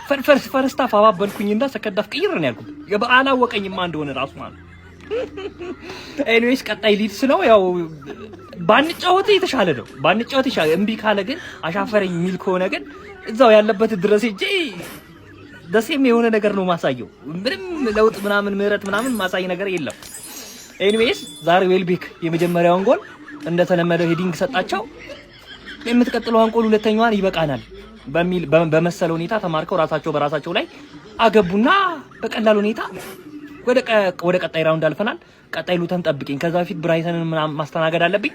ፈርስታ አባበልኩኝና ሰከዳፍ ቀይር ነው ያልኩት አላወቀኝማ እንደሆነ ራሱ ማለት ኤኒዌይስ ቀጣይ ሊድስ ነው ያው ባንጫወት የተሻለ ነው ባንጫወት ይሻላል እምቢ ካለ ግን አሻፈረኝ ሚል ከሆነ ግን እዛው ያለበት ድረስ እጂ ደሴም የሆነ ነገር ነው ማሳየው ምንም ለውጥ ምናምን ምህረት ምናምን ማሳይ ነገር የለም ኤኒዌይስ ዛሬ ዌልቤክ የመጀመሪያውን ጎል እንደተለመደው ሄዲንግ ሰጣቸው የምትቀጥለው አንቆል ሁለተኛዋን ይበቃናል በሚል በመሰለ ሁኔታ ተማርከው ራሳቸው በራሳቸው ላይ አገቡና በቀላል ሁኔታ ወደ ቀጣይ ራውንድ አልፈናል ቀጣይ ሉተን ጠብቂኝ ከዛ በፊት ብራይተንን ማስተናገድ አለብኝ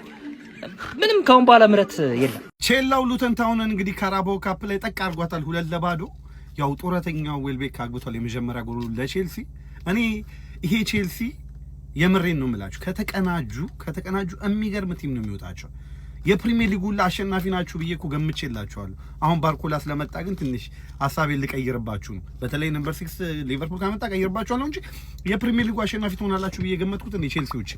ምንም ካሁን በኋላ ምረት የለም ቼላው ሉተን ታውንን እንግዲህ ካራባኦ ካፕ ላይ ጠቅ አርጓታል 2-2 ያው ጦረተኛው ዌልቤክ አግብቷል የመጀመሪያ ጎሉ ለቼልሲ እኔ ይሄ ቼልሲ የምሬን ነው የምላችሁ ከተቀናጁ የሚገርም ቲም ነው የሚወጣቸው የፕሪሚየር ሊጉ አሸናፊ ናችሁ ብዬ ገምቼላችኋለሁ አሁን ባርኮላ ስለመጣ ግን ትንሽ ሐሳቤን ልቀይርባችሁ ነው በተለይ ነምበር 6 ሊቨርፑል ካመጣ ቀይርባችኋለሁ እንጂ የፕሪሚየር ሊጉ አሸናፊ ትሆናላችሁ ብዬ ገመትኩት እንደ ቼልሲዎች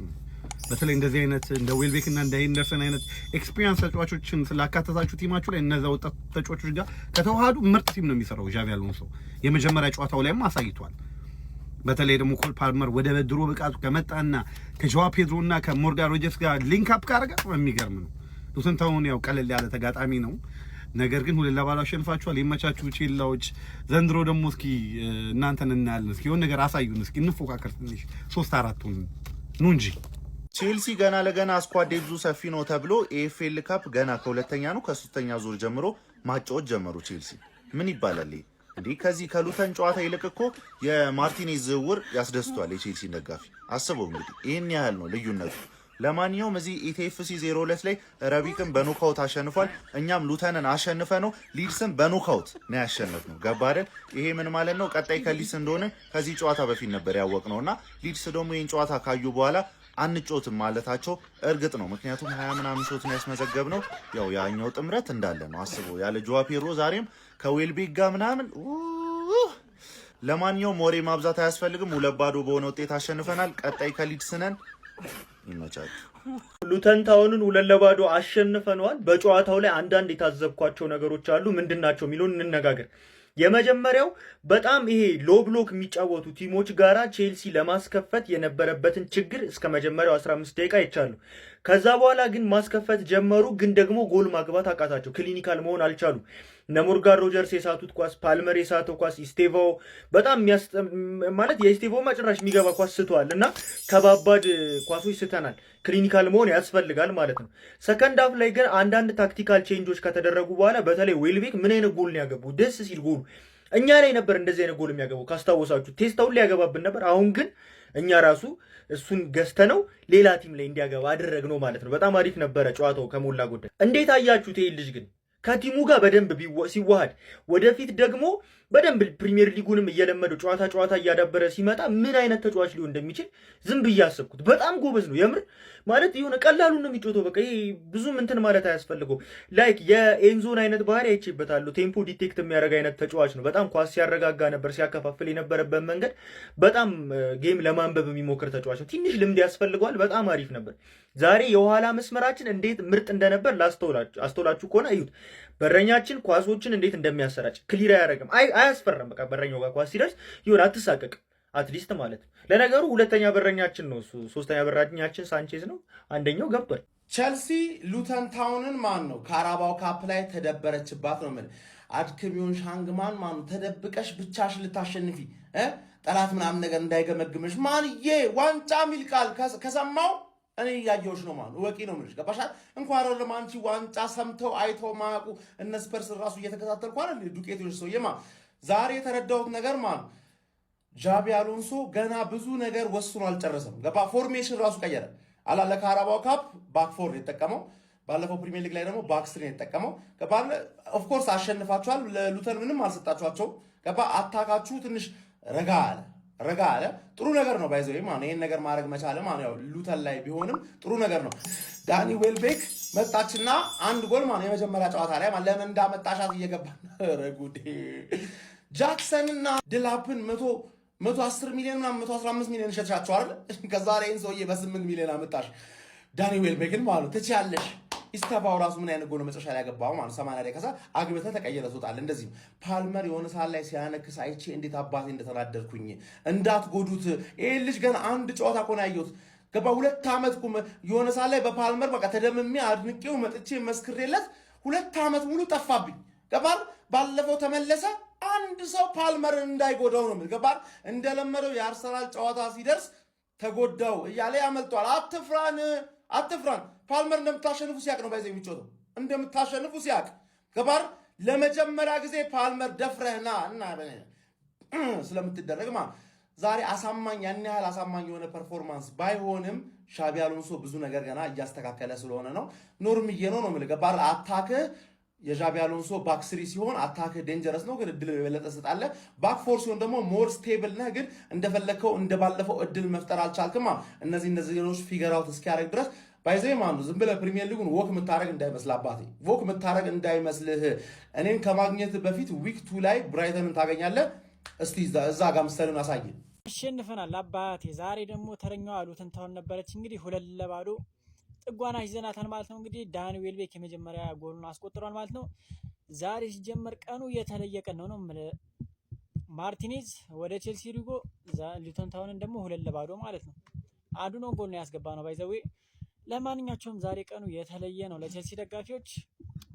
በተለይ እንደዚህ አይነት እንደ ዌልቤክ እና እንደ ሄንደርሰን አይነት ኤክስፒሪየንስ ተጫዋቾችን ስላካተታችሁ ቲማችሁ ላይ እነዛ ወጣት ተጫዋቾች ጋር ከተዋሃዱ ምርጥ ቲም ነው የሚሰራው ዣቪ አሎንሶ የመጀመሪያ ጨዋታው ላይም አሳይቷል በተለይ ደግሞ ኮል ፓልመር ወደ ድሮ ብቃቱ ከመጣና ከጆዋ ፔድሮና ከሞርጋን ሮጀርስ ጋር ሊንክ አፕ ካረጋ የሚገርም ነው ሉተን ታውን ያው ቀለል ያለ ተጋጣሚ ነው ነገር ግን 2-2 አሸንፋችኋል የመቻችሁ ቼላዎች ዘንድሮ ደግሞ እስኪ እናንተን እናያለን እስኪ የሆነ ነገር አሳዩን እስኪ እንፎካከር ትንሽ 3-4 ኑ እንጂ ቼልሲ ገና ለገና ስኳድ ዴብዙ ሰፊ ነው ተብሎ ኤኤፍኤል ካፕ ገና ከሁለተኛ ነው ከሶስተኛ ዙር ጀምሮ ማጫወት ጀመሩ ቼልሲ ምን ይባላል እንዴ ከዚህ ከሉተን ጨዋታ ይልቅ እኮ የማርቲኔዝ ዝውውር ያስደስቷል የቼልሲ ደጋፊ አስበው እንግዲህ ይሄን ያህል ነው ልዩነቱ ለማንኛውም እዚህ ኢቲኤፍሲ 02 ላይ ረቢክን በኖካውት አሸንፏል እኛም ሉተንን አሸንፈ ነው ሊድስን በኖካውት ነው ያሸነፍነው ገባ አይደል ይሄ ምን ማለት ነው ቀጣይ ከሊድስ እንደሆነ ከዚህ ጨዋታ በፊት ነበር ያወቅነውና ሊድስ ደግሞ ይሄን ጨዋታ ካዩ በኋላ አንጮትም ማለታቸው እርግጥ ነው ምክንያቱም 20 ምናምን ሾት ነው ያስመዘገብነው ያው ያኛው ጥምረት እንዳለ ነው አስበው ያለ ጆዋ ፔድሮ ዛሬም ከዌልቤክ ጋር ምናምን ለማንኛውም ወሬ ማብዛት አያስፈልግም 2-2 በሆነ ውጤት አሸንፈናል ቀጣይ ከሊድስ ነን ይመቻል ሉተን ታውንን 2-2 አሸንፈናል በጨዋታው ላይ አንዳንድ የታዘብኳቸው ነገሮች አሉ ምንድናቸው ሚሉን እንነጋገር የመጀመሪያው በጣም ይሄ ሎ ብሎክ የሚጫወቱ ቲሞች ጋራ ቼልሲ ለማስከፈት የነበረበትን ችግር እስከ መጀመሪያው 15 ደቂቃ ይቻሉ ከዛ በኋላ ግን ማስከፈት ጀመሩ ግን ደግሞ ጎል ማግባት አቃታቸው ክሊኒካል መሆን አልቻሉ ነሞርጋን ሮጀርስ የሳቱት ኳስ ፓልመር የሳተው ኳስ ኢስቴቮ በጣም ማለት የኢስቴቮ ማጭራሽ የሚገባ ኳስ ስተዋልና ከባባድ ኳሶች ስተናል ክሊኒካል መሆን ያስፈልጋል ማለት ነው ሰከንድ ሃፍ ላይ ግን አንዳንድ ታክቲካል ቼንጆች ከተደረጉ በኋላ በተለይ ዌልቤክ ምን አይነት ጎል ነው ያገባው ደስ ሲል ጎል እኛ ላይ ነበር እንደዚህ አይነት ጎል የሚያገባው ካስታወሳችሁ ቴስታውን ላይ ያገባብን ነበር አሁን ግን እኛ ራሱ እሱን ገዝተነው ሌላ ቲም ላይ እንዲያገባ አደረግነው ማለት ነው በጣም አሪፍ ነበር ጨዋታው ከሞላ ጎደል እንዴት አያችሁት ይሄ ልጅ ግን ከቲሙ ጋር በደንብ ሲዋሃድ ወደፊት ደግሞ በደንብ ፕሪሚየር ሊጉንም እየለመደው ጨዋታ እያዳበረ ሲመጣ ምን አይነት ተጫዋች ሊሆን እንደሚችል ዝም ብዬ አሰብኩት በጣም ጎበዝ ነው የምር ማለት የሆነ ቀላሉ ነው የሚጮተው በቃ ይሄ ብዙም እንትን ማለት አያስፈልገው ላይክ የኤንዞን አይነት ባህሪ አይቼበታለሁ ቴምፖ ዲቴክት የሚያደርግ አይነት ተጫዋች ነው በጣም ኳስ ሲያረጋጋ ነበር ሲያከፋፍል የነበረበት መንገድ በጣም ጌም ለማንበብ የሚሞክር ተጫዋች ነው ትንሽ ልምድ ያስፈልገዋል በጣም አሪፍ ነበር ዛሬ የኋላ መስመራችን እንዴት ምርጥ እንደነበር አስተውላችሁ ከሆነ እዩት በረኛችን ኳሶችን እንዴት እንደሚያሰራጭ ክሊር አያደርግም አያስፈራም በቃ በረኛው ጋር ኳስ ሲደርስ ይሁን አትሳቀቅ አትሊስት ማለት ነው ለነገሩ ሁለተኛ በረኛችን ነው ሶስተኛ በረኛችን ሳንቼዝ ነው አንደኛው ገብቷል ቼልሲ ሉተን ታውንን ማን ነው ካራባኦ ካፕ ላይ ተደበረችባት ነው ማለት አድክሚውን ሻንግማን ማን ተደብቀሽ ብቻሽ ልታሸንፊ ጠላት ምናምን ነገር እንዳይገመግምሽ ማንዬ ዋንጫ ሚል ቃል ከሰማው እኔ ያየሁሽ ነው ማን ወቂ ነው ምንሽ ገባሻል እንኳን ለማንቺ ዋንጫ ሰምተው አይተው ማቁ እነ ስፐርስ ራሱ እየተከታተልኩ አይደል ዱቄቶች ሰውየማ ዛሬ የተረዳሁት ነገር ማን ዣቪ አሎንሶ ገና ብዙ ነገር ወስኖ አልጨረሰም ገባ ፎርሜሽን ራሱ ቀየረ አላ ለካራባኦ ካፕ ባክ ፎር የተጠቀመው ባለፈው ፕሪሚየር ሊግ ላይ ደግሞ ባክ ስሪ የተጠቀመው ገባ ኦፍ ኮርስ አሸንፋችኋል ለሉተን ምንም አልሰጣችኋቸው ገባ አታካችሁ ትንሽ ረጋ አለ ጥሩ ነገር ነው ባይዘው ማን ይሄን ነገር ማድረግ መቻለ ማን ያው ሉተን ላይ ቢሆንም ጥሩ ነገር ነው ዳኒ ዌልቤክ መጣችና አንድ ጎል ማን የመጀመሪያ ጨዋታ ላይ ማን ለምን እንዳመጣሻት እየገባ ረጉዴ ጃክሰን እና ድላፕን 110 ሚሊዮን እና 115 ሚሊዮን ሸጥሻቸው አይደል ከዛ ላይ እንሰውዬ በ8 ሚሊዮን አመጣሽ ዳኒ ዌልቤክን ማለት ትቻለሽ ኢስታቫው ራሱ ምን አይነት ጎል መጨረሻ ላይ ያገባው ማለት 80 ደቂቃ አግብተ ተቀየረ ሱጣል እንደዚህ ፓልመር የሆነ ሰዓት ላይ ሲያነክስ አይቼ እንዴት አባቴ እንደተናደርኩኝ እንዳትጎዱት ይሄ ልጅ ገና አንድ ጨዋታ እኮ ነው ያየሁት ገባ 2 ዓመት ቁም የሆነ ሰዓት ላይ በፓልመር በቃ ተደምሜ አድንቄው መጥቼ መስክሬለት 2 ዓመት ሙሉ ጠፋብኝ ገባር ባለፈው ተመለሰ አንድ ሰው ፓልመር እንዳይጎዳው ነው ገባር እንደለመደው የአርሰናል ጨዋታ ሲደርስ ተጎዳው እያለ ያመልጧል አትፍራን ፓልመር እንደምታሸንፉ ሲያቅ ነው ባይዘው የሚጮተው እንደምታሸንፉ ሲያቅ ገባር ለመጀመሪያ ጊዜ ፓልመር ደፍረህና እና ስለምትደረግ ማለት ዛሬ አሳማኝ ያን ያህል አሳማኝ የሆነ ፐርፎርማንስ ባይሆንም ሻቢ አሎንሶ ብዙ ነገር ገና እያስተካከለ ስለሆነ ነው ኖርምዬ ነው ማለት ገባር አታክ የሻቢ አሎንሶ ባክ 3 ሲሆን አታክ ዴንጀረስ ነው ግን እድል የበለጠ ሰጣለ ባክ 4 ሲሆን ደግሞ ሞር ስቴብል ነህ ግን እንደፈለከው እንደባለፈው እድል መፍጠር አልቻልክማ እነዚህ ነገሮች ፊገር አውት እስኪያደርግ ድረስ ባይዘይ ማኑ ዝም ብለህ ፕሪሚየር ሊጉን ወክ መታረግ እንዳይመስል አባቴ ወክ መታረግ እንዳይመስልህ እኔን ከማግኘት በፊት ዊክ 2 ላይ ብራይተንን ታገኛለህ እስቲ እዛ ጋር ምሳሌውን አሳየን አሸንፈናል አባቴ ዛሬ ደግሞ ተረኛው ሉተን ታውን ነበረች እንግዲህ 2-2 ጥጓና ይዘናታል ማለት ነው እንግዲህ ዳኒ ዌልቤክ የመጀመሪያ ጎሉን አስቆጥሯል ማለት ነው ዛሬ ሲጀመር ቀኑ የተለየ ቀን ነው ማርቲኔዝ ወደ ቼልሲ ሪጎ ሉተን ታውንን ደግሞ 2-2 ማለት ነው አንዱ ነው ጎል ነው ያስገባ ነው ባይዘዌ ለማንኛቸውም ዛሬ ቀኑ የተለየ ነው ለቼልሲ ደጋፊዎች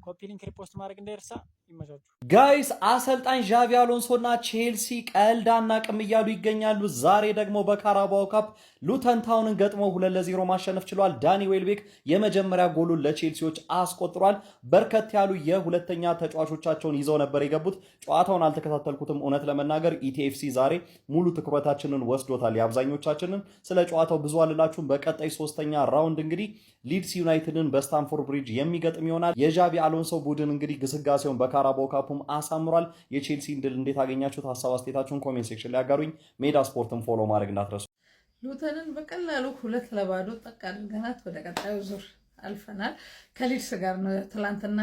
ኮፒ ሊንክ ሪፖስት ማድረግ እንዳይረሳ ይመቻቹ ጋይስ አሰልጣኝ ዣቪ አሎንሶና ቼልሲ ቀልዳና ቅም እያሉ ይገኛሉ ዛሬ ደግሞ በካራባኦ ካፕ ሉተን ታውንን ገጥሞ 2-0 ማሸነፍ ችሏል ዳኒ ዌልቤክ የመጀመሪያ ጎሉን ለቼልሲዎች አስቆጥሯል በርከት ያሉ የሁለተኛ ተጫዋቾቻቸውን ይዘው ነበር የገቡት ጨዋታውን አልተከታተልኩትም እውነት ለመናገር ኢቲኤፍሲ ዛሬ ሙሉ ትኩረታችንን ወስዶታል ያብዛኞቻችንን ስለ ጨዋታው ብዙ አልላችሁም በቀጣይ ሶስተኛ ራውንድ እንግዲህ ሊድስ ዩናይትድን በስታንፎርድ ብሪጅ የሚገጥም ይሆናል የዣቪ አሎንሶ ቡድን እንግዲህ ግስጋሴውን በካራባኦ ካፑም አሳምሯል የቼልሲን ድል እንዴት አገኛችሁት ሐሳብ አስተያየታችሁን ኮሜንት ሴክሽን ላይ አጋሩኝ ሜዳ ስፖርትን ፎሎ ማድረግ እንዳትረሱ ሉተንን በቀላሉ 2-2 ጠቅ አድርገናት ወደ ቀጣዩ ዙር አልፈናል ከሊድስ ጋር ነው ትላንትና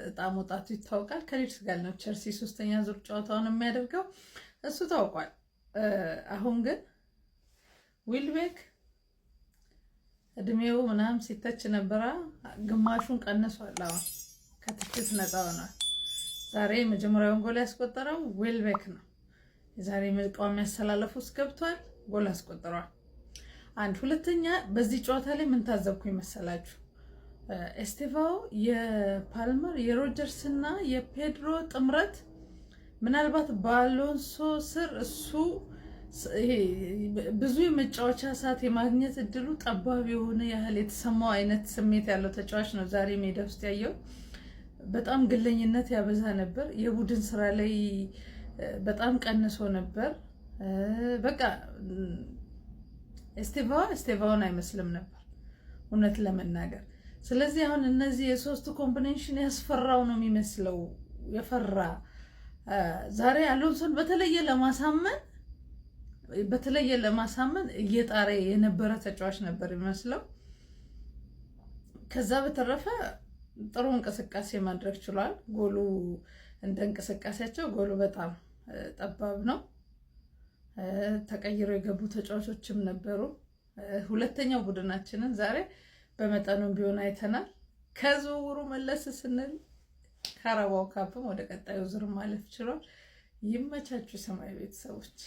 እጣ መውጣቱ ይታወቃል ከሊድስ ጋር ነው ቸልሲ ሶስተኛ ዙር ጨዋታውን የሚያደርገው እሱ ታውቋል አሁን ግን ዊልቤክ እድሜው ምናም ሲተች ነበረ ግማሹን ቀንሷል አሁን ከትችት ነፃ ሆኗል ዛሬ መጀመሪያውን ጎል ያስቆጠረው ዌልቤክ ነው ዛሬ መልቀም ያስተላለፉ ገብቷል ጎል አስቆጥሯል አንድ ሁለተኛ በዚህ ጨዋታ ላይ ምን ታዘብኩ ይመስላችሁ ኤስቴቫኦ የፓልመር የሮጀርስ እና የፔድሮ ጥምረት ምናልባት ባሎንሶ ስር እሱ ብዙ የመጫወቻ ሰዓት የማግኘት እድሉ ጠባብ የሆነ ያህል የተሰማው አይነት ስሜት ያለው ተጫዋች ነው ዛሬ ሜዳ ውስጥ ያየው በጣም ግለኝነት ያበዛ ነበር የቡድን ስራ ላይ በጣም ቀንሶ ነበር በቃ ኤስቴቫኦን አይመስልም ነበር እውነት ለመናገር ስለዚህ አሁን እነዚህ የሶስቱ ኮምቢኔሽን ያስፈራው ነው የሚመስለው የፈራ ዛሬ አሎንሶን በተለየ ለማሳመን እየጣረ የነበረ ተጫዋች ነበር የሚመስለው ከዛ በተረፈ ጥሩ እንቅስቃሴ ማድረግ ችሏል ጎሉ እንደ እንቅስቃሴያቸው ጎሉ በጣም ጠባብ ነው ተቀይሮ የገቡ ተጫዋቾችም ነበሩ ሁለተኛው ቡድናችንን ዛሬ በመጠኑም ቢሆን አይተናል ከዝውውሩ መለስ ስንል ካራባኦ ካፕም ወደ ቀጣዩ ዙር ማለፍ ችሏል ይመቻቹ ሰማይ ቤተሰቦች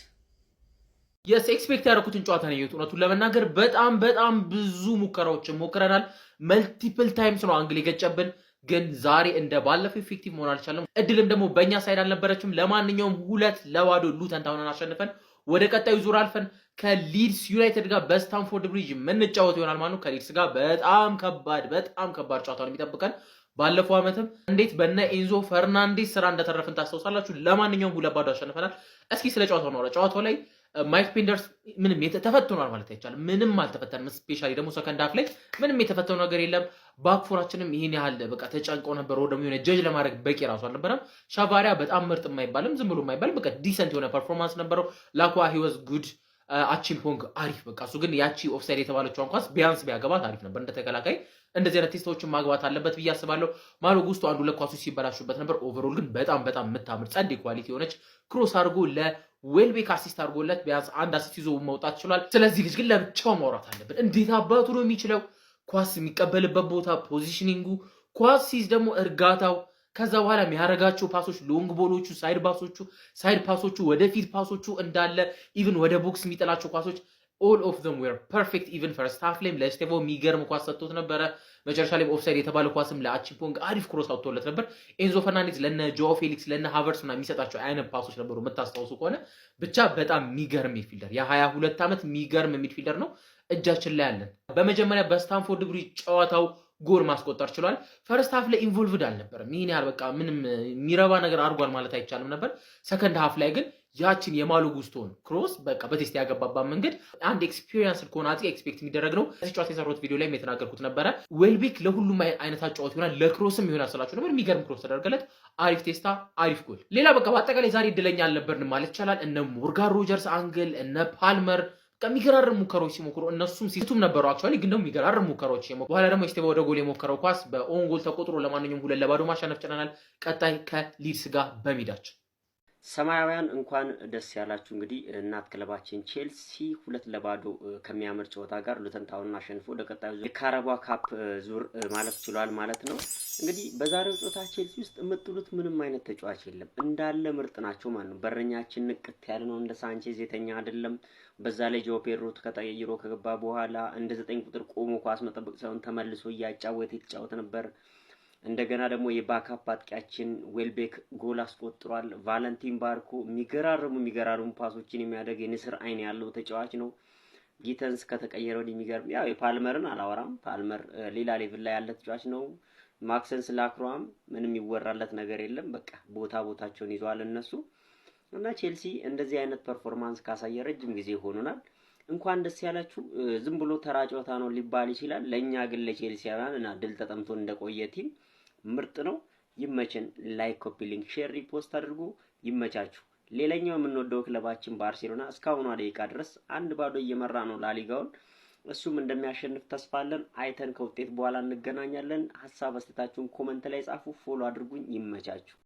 የስ ኤክስፔክት ያደረኩትን ጨዋታ ነው እውነቱን ለመናገር በጣም ብዙ ሙከራዎችን ሞክረናል መልቲፕል ታይምስ ነው አንግል የገጨብን ግን ዛሬ እንደ ባለፈው ኢፌክቲቭ መሆን አልቻለም እድልም ደግሞ በእኛ ሳይድ አልነበረችም ለማንኛውም 2-2 ሉተን ታውንን አሸንፈን ወደ ቀጣዩ ዙር አልፈን ከሊድስ ዩናይትድ ጋር በስታንፎርድ ብሪጅ የምንጫወት ይሆናል ማለት ነው ከሊድስ ጋር በጣም ከባድ ጨዋታ ነው የሚጠብቀን ባለፈው አመትም እንዴት በእነ ኤንዞ ፈርናንዴስ ስራ እንደተረፍን ታስታውሳላችሁ ለማንኛውም 2-2 አሸንፈናል እስኪ ስለ ጨዋታው ነው ጨዋታው ላይ ማይክ ፔንደርስ ምንም ተፈትኗል ማለት አይቻልም ምንም አልተፈተንም ስፔሻሊ ደግሞ ሰከንድ ሃፍ ላይ ምንም የተፈተነው ነገር የለም ባክፎራችንም ይሄን ያህል በቃ ተጨንቆ ነበር ወደም የሆነ ጀጅ ለማድረግ በቂ ራሱ አልነበረም ሻቫሪያ በጣም ምርጥ የማይባልም ዝም ብሎ የማይባልም በቃ ዲሰንት የሆነ ፐርፎርማንስ ነበረው ላኳ he was good አቺምፖንግ አሪፍ በቃ እሱ ግን ያቺ ኦፍሳይድ የተባለችው ኳስ ቢያንስ ቢያገባት አሪፍ ነበር እንደተከላካይ እንደዚህ አይነት ቴስቶችን ማግባት አለበት ብዬ አስባለሁ ማሎ ጉስቶ አንዱ ለኳሱ ሲበላሹበት ነበር ኦቨርኦል ግን በጣም የምታምር ጸድ ኳሊቲ የሆነች ክሮስ አድርጎ ለዌልቤክ አሲስት አድርጎለት ቢያንስ አንድ አሲስት ይዞ መውጣት ችሏል ስለዚህ ልጅ ግን ለብቻው ማውራት አለብን እንዴት አባቱ ነው የሚችለው ኳስ የሚቀበልበት ቦታ ፖዚሽኒንጉ ኳስ ሲይዝ ደግሞ እርጋታው፣ ከዛ በኋላ የሚያደርጋቸው ፓሶች፣ ሎንግ ቦሎቹ፣ ሳይድ ፓሶቹ፣ ወደፊት ፓሶቹ እንዳለ ኢቭን ወደ ቦክስ የሚጥላቸው ኳሶች all of them were perfect. even first half ላይም ለስቴቮ የሚገርም ኳስ ሰጥቶት ነበረ። መጨረሻ ላይ ኦፍሳይድ የተባለ ኳስም ለአቺፖንግ አሪፍ ክሮስ አውጥቶለት ነበር። ኤንዞ ፈርናንዴዝ ለነ ጆ ፌሊክስ ለነ ሃቨርትስ እና የሚሰጣቸው አይነት ፓሶች ነበሩ የምታስታውሱ ከሆነ። ብቻ በጣም የሚገርም ሚድፊልደር፣ የ22 ዓመት የሚገርም ሚድፊልደር ነው እጃችን ላይ ያለን። በመጀመሪያ በስታንፎርድ ብሪጅ ጨዋታው ጎል ማስቆጠር ችሏል። ፈርስት ሃፍ ላይ ኢንቮልቭድ አልነበረም። ይሄን ያህል በቃ ምንም የሚረባ ነገር አድርጓል ማለት አይቻልም ነበር። ሰከንድ ሃፍ ላይ ግን ያችን የማሎ ጉስቶን ክሮስ በቃ በቴስት ያገባባት መንገድ አንድ ኤክስፒሪየንስ ከሆነ አጥቂ ኤክስፔክት የሚደረግ ነው። ጨዋታ የሰራሁት ቪዲዮ ላይ የተናገርኩት ነበረ። ዌልቤክ ለሁሉም አይነት ጨዋታ ይሆናል፣ ለክሮስም ይሆናል ስላችሁ ነበር። የሚገርም ክሮስ ተደረገለት፣ አሪፍ ቴስታ፣ አሪፍ ጎል። ሌላ በቃ በአጠቃላይ ዛሬ እድለኛ አልነበርንም ማለት ይቻላል። እነ ሞርጋን ሮጀርስ አንግል፣ እነ ፓልመር የሚገራርም ሙከራዎች ሲሞክሩ እነሱም ሲቱም ነበሩ። አክቹዋሊ ግን ደግሞ የሚገራርም ሙከራዎች ሲሞክሩ በኋላ ደግሞ ስቴቫ ወደ ጎል የሞከረው ኳስ በኦን ጎል ተቆጥሮ ለማንኛውም 2-0 ማሸነፍ ችለናል። ቀጣይ ከሊድስ ጋር በሜዳችን ሰማያውያን እንኳን ደስ ያላችሁ። እንግዲህ እናት ክለባችን ቼልሲ 2-0 ከሚያምር ጨዋታ ጋር ሉተን ታውንን አሸንፎ ወደ ቀጣዩ የካራባኦ ካፕ ዙር ማለት ችሏል ማለት ነው። እንግዲህ በዛሬው ጨዋታ ቼልሲ ውስጥ የምትሉት ምንም አይነት ተጫዋች የለም፣ እንዳለ ምርጥ ናቸው ማለት ነው። በረኛችን ንቅት ያለ ነው፣ እንደ ሳንቼዝ የተኛ አይደለም። በዛ ላይ ጆ ፔድሮ ተቀይሮ ከገባ በኋላ እንደ 9 ቁጥር ቆሞ ኳስ መጠበቅ ሳይሆን ተመልሶ እያጫወተ የተጫወተ ነበር። እንደገና ደግሞ የባካፕ አጥቂያችን ዌልቤክ ጎል አስቆጥሯል። ቫለንቲን ባርኮ የሚገራርሙ ፓሶችን የሚያደርግ የንስር አይን ያለው ተጫዋች ነው። ጊተንስ ከተቀየረ ወዲህ የሚገርም ያው የፓልመርን አላወራም። ፓልመር ሌላ ሌቭል ላይ ያለ ተጫዋች ነው። ማክሰንስ ላክሮአም ምንም ይወራለት ነገር የለም። በቃ ቦታቸውን ይዘዋል እነሱ እና ቼልሲ እንደዚህ አይነት ፐርፎርማንስ ካሳየ ረጅም ጊዜ ሆኖናል። እንኳን ደስ ያላችሁ። ዝም ብሎ ተራ ጨዋታ ነው ሊባል ይችላል። ለኛ ግን ለቼልሲያውያን እና ድል ተጠምቶ እንደቆየ ቲም ምርጥ ነው። ይመችን። ላይክ፣ ኮፒ ሊንክ፣ ሼር፣ ሪፖስት አድርጉ። ይመቻችሁ። ሌላኛው የምንወደው ክለባችን ባርሴሎና እስካሁኗ ደቂቃ ድረስ 1-0 እየመራ ነው ላሊጋውን። እሱም እንደሚያሸንፍ ተስፋ አለን። አይተን ከውጤት በኋላ እንገናኛለን። ሀሳብ አስተያየታችሁን ኮመንት ላይ ጻፉ። ፎሎ አድርጉኝ። ይመቻችሁ።